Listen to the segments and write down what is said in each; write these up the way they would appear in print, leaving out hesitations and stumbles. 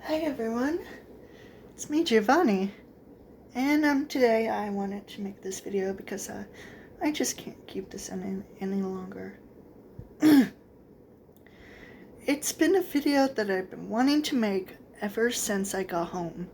Hi everyone, it's me Giovanni, and today I wanted to make this video because I just can't keep this any longer. It's been a video that I've been wanting to make ever since I got home.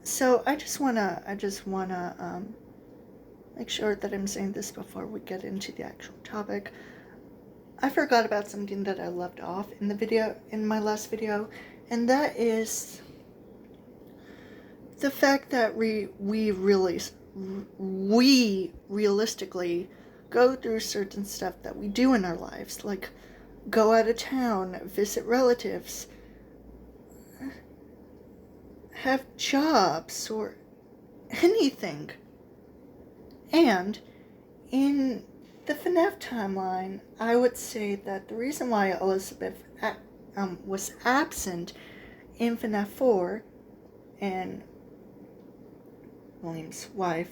So I just wanna make sure that I'm saying this before we get into the actual topic. I forgot about something that I left off in my last video, and that is the fact that we realistically go through certain stuff that we do in our lives, like go out of town, visit relatives, have jobs, or anything. And in the Fnaf timeline, I would say that the reason why Elizabeth was absent in Fnaf 4 and William's wife,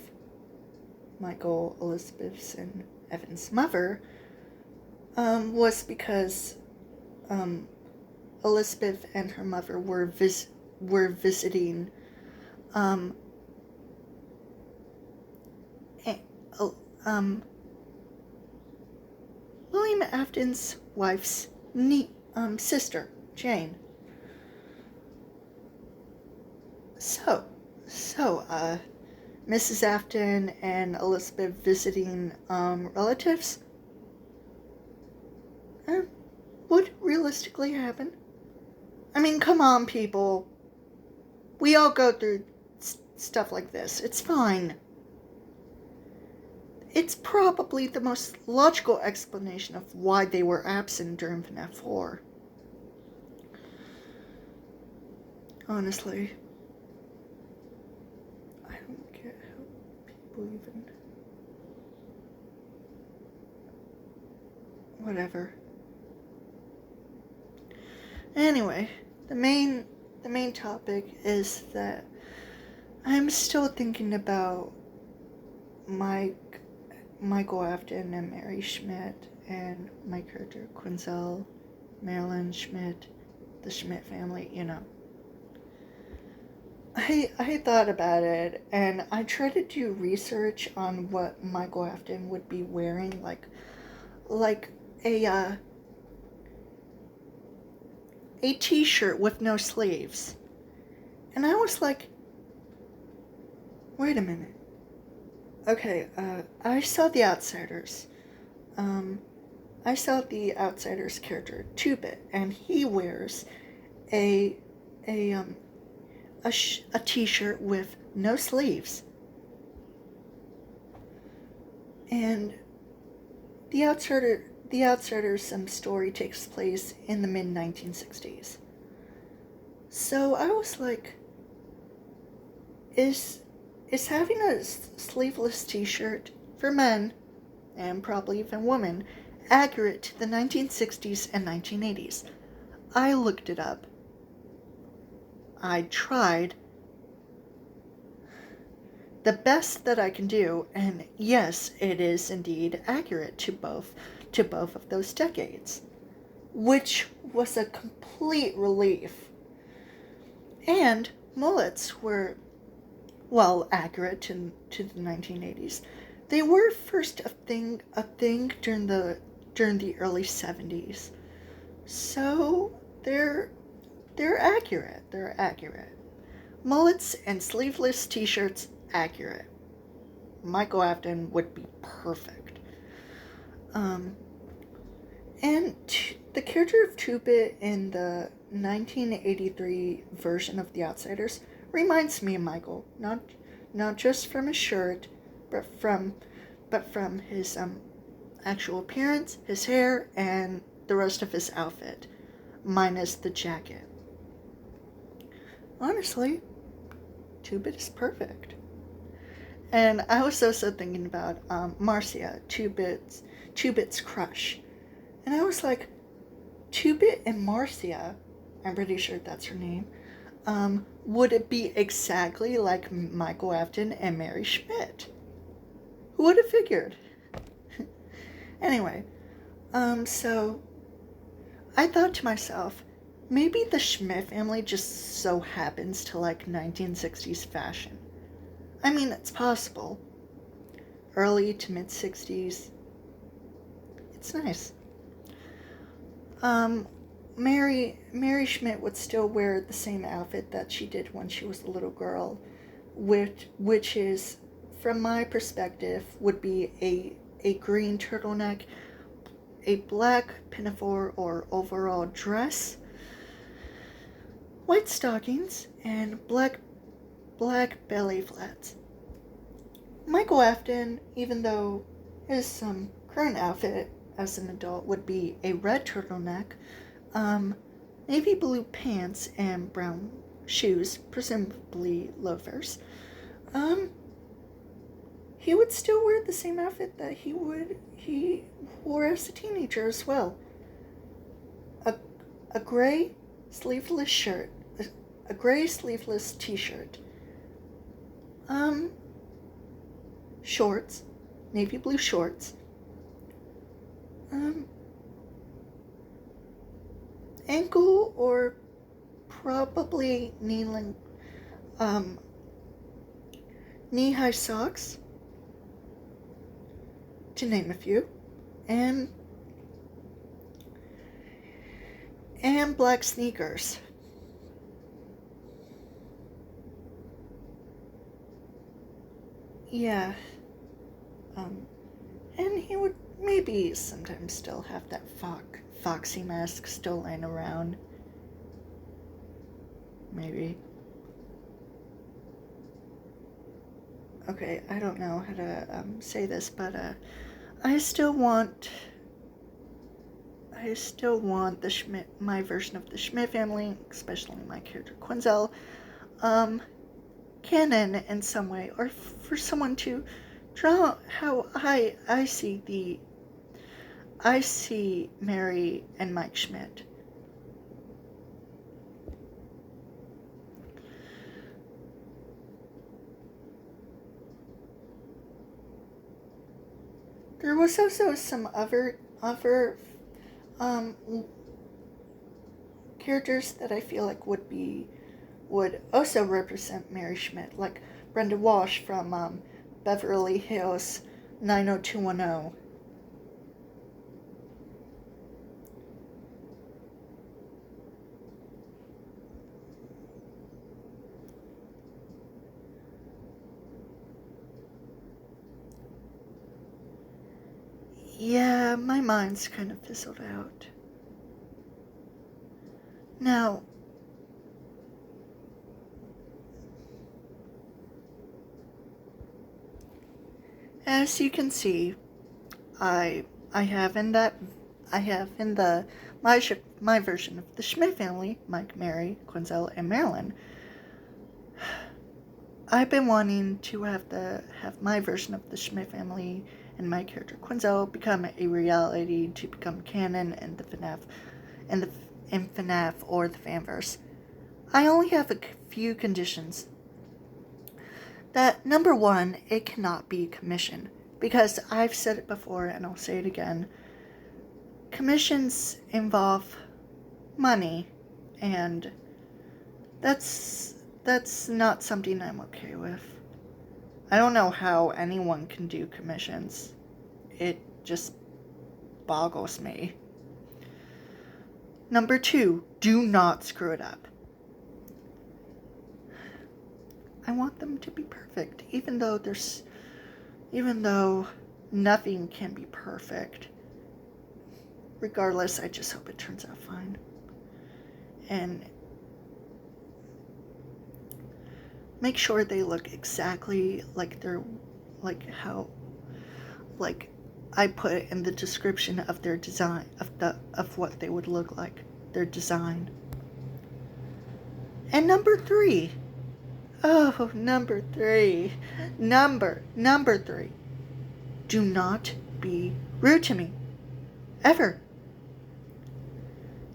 Michael, Elizabeth's, and Evan's mother, was because Elizabeth and her mother were visiting William Afton's wife's sister, Jane. So, Mrs. Afton and Elizabeth visiting relatives would realistically happen. I mean, come on, people. We all go through stuff like this. It's fine. It's probably the most logical explanation of why they were absent during Fnaf 4. Honestly. I don't get how people even... Whatever. Anyway, the main topic is that I'm still thinking about Michael Afton and Mary Schmidt and my character Quinzel, Marilyn Schmidt, the Schmidt family, you know. I thought about it, and I tried to do research on what Michael Afton would be wearing, like a t-shirt with no sleeves. And I was like, wait a minute. Okay, I saw The Outsiders. I saw The Outsiders character, 2-Bit, and he wears a t-shirt with no sleeves. And The Outsiders story takes place in the mid-1960s. So I was like, is having a sleeveless t-shirt for men, and probably even women, accurate to the 1960s and 1980s? I looked it up. I tried the best that I can do, and yes, it is indeed accurate to both of those decades, which was a complete relief. And mullets were, well, accurate to the 1980s. They were first a thing during the early 70s. So they're accurate. They're accurate. Mullets and sleeveless t-shirts, accurate. Michael Afton would be perfect. And the character of 2-Bit in the 1983 version of The Outsiders reminds me of Michael, not just from his shirt, but from his actual appearance, his hair, and the rest of his outfit, minus the jacket. Honestly, 2-Bit is perfect. And I was also thinking about Marcia, 2-Bit's crush. And I was like, 2-Bit and Marcia, I'm pretty sure that's her name, would it be exactly like Michael Afton and Mary Schmidt? Who would have figured? Anyway, so I thought to myself, maybe the Schmidt family just so happens to like 1960s fashion. I mean, it's possible. Early to mid 60s. It's nice. Um, Mary Schmidt would still wear the same outfit that she did when she was a little girl, which is, from my perspective, would be a green turtleneck, a black pinafore or overall dress, white stockings, and black belly flats. Michael Afton, even though his current outfit as an adult would be a red turtleneck, um, navy blue pants, and brown shoes, presumably loafers, he would still wear the same outfit that he wore as a teenager as well. A, a gray sleeveless shirt, a gray sleeveless t-shirt, shorts, navy blue shorts, ankle or probably knee-high socks, to name a few, and black sneakers. Yeah, and he would maybe sometimes still have that foxy mask still laying around. Maybe. Okay, I don't know how to say this, but I still want my version of the Schmidt family, especially my character Quinzel, canon in some way, or for someone to draw how I see Mary and Mike Schmidt. There was also some other um, characters that I feel like would also represent Mary Schmidt, like Brenda Walsh from Beverly Hills 90210. Yeah, my mind's kind of fizzled out. Now, as you can see, I have in my version of the Schmidt family, Mike, Mary, Quinzel, and Marilyn. I've been wanting to have my version of the Schmidt family and my character Quinzel become a reality, to become canon in the Fnaf or the fanverse. I only have a few conditions. That number one, it cannot be commissioned, because I've said it before and I'll say it again. Commissions involve money, and that's not something I'm okay with. I don't know how anyone can do commissions. It just boggles me. Number two, do not screw it up. I want them to be perfect, even though nothing can be perfect. Regardless, I just hope it turns out fine. And make sure they look exactly like I put it in the description of their design, of what they would look like, their design. And number three. Oh, number three. Number three. Do not be rude to me. Ever.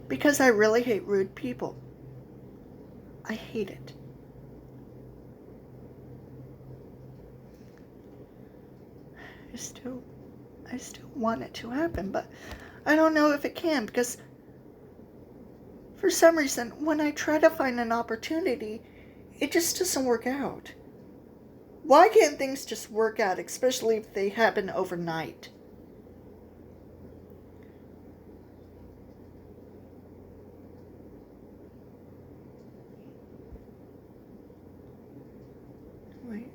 Because I really hate rude people. I hate it. I still want it to happen, but I don't know if it can, because For some reason, when I try to find an opportunity, it just doesn't work out. Why can't things just work out, especially if they happen overnight? Wait.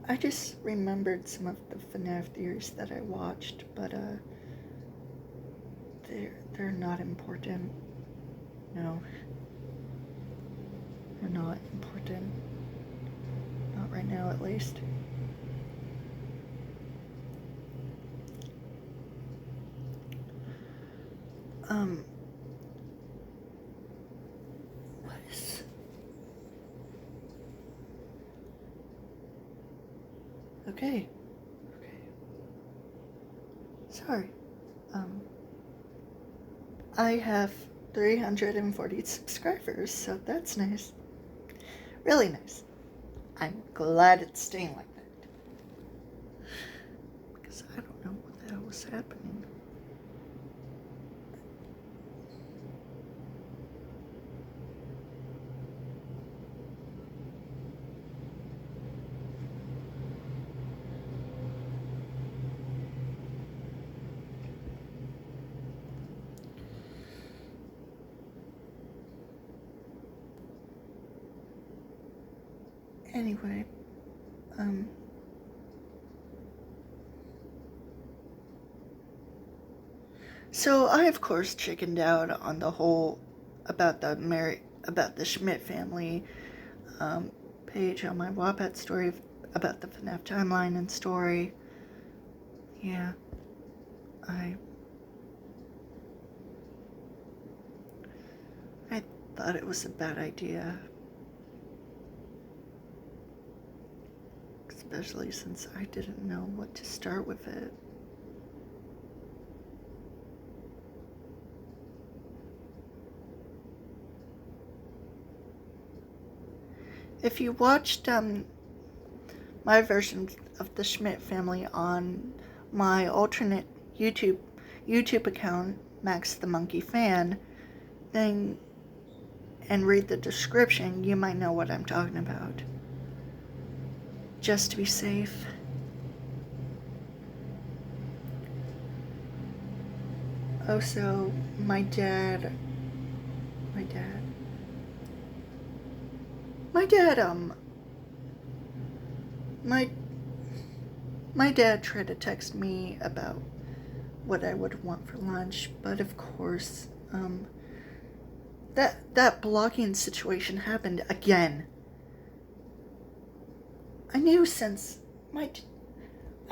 I just remembered some of the Fnaf theories that I watched, but they're not important. No. They're not important. Not right now, at least. What is... Okay. Sorry. I have 340 subscribers, so that's nice. Really nice. I'm glad it's staying like that. Because I don't know what the hell was happening. Anyway, so I of course chickened out on the whole about the Schmidt Family page on my Wattpad story about the Fnaf timeline and story. Yeah, I thought it was a bad idea. Especially since I didn't know what to start with it. If you watched my version of the Schmidt Family on my alternate YouTube account, Max the Monkey Fan, then and read the description, you might know what I'm talking about. Just to be safe. Also, my dad tried to text me about what I would want for lunch, but of course, that blocking situation happened again. I knew since I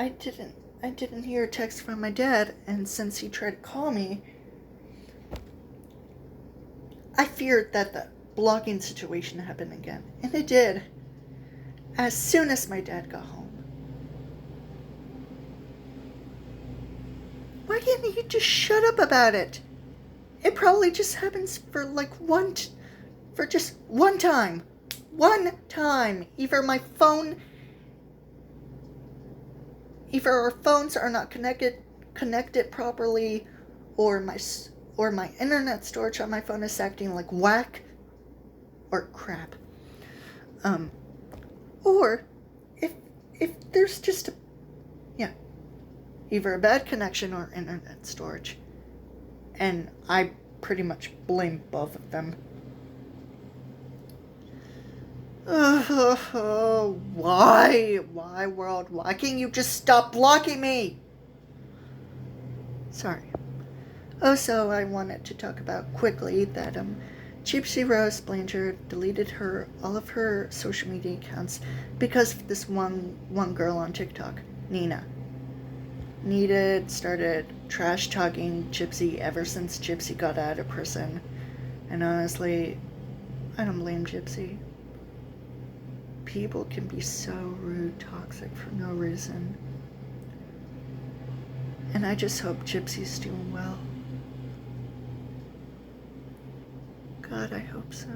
didn't hear a text from my dad, and since he tried to call me, I feared that the blocking situation happened again, and it did. As soon as my dad got home. Why didn't you just shut up about it? It probably just happens for just one time. One time. Either our phones are not connected properly, or my internet storage on my phone is acting like whack or crap. Or if there's just either a bad connection or internet storage. And I pretty much blame both of them. Why? Why, world? Why can't you just stop blocking me? Sorry. Also, I wanted to talk about quickly that Gypsy Rose Blanchard deleted all of her social media accounts because of this one girl on TikTok, Nina. Nina started trash talking Gypsy ever since Gypsy got out of prison. And honestly, I don't blame Gypsy. People can be so rude, toxic for no reason. And I just hope Gypsy's doing well. God, I hope so.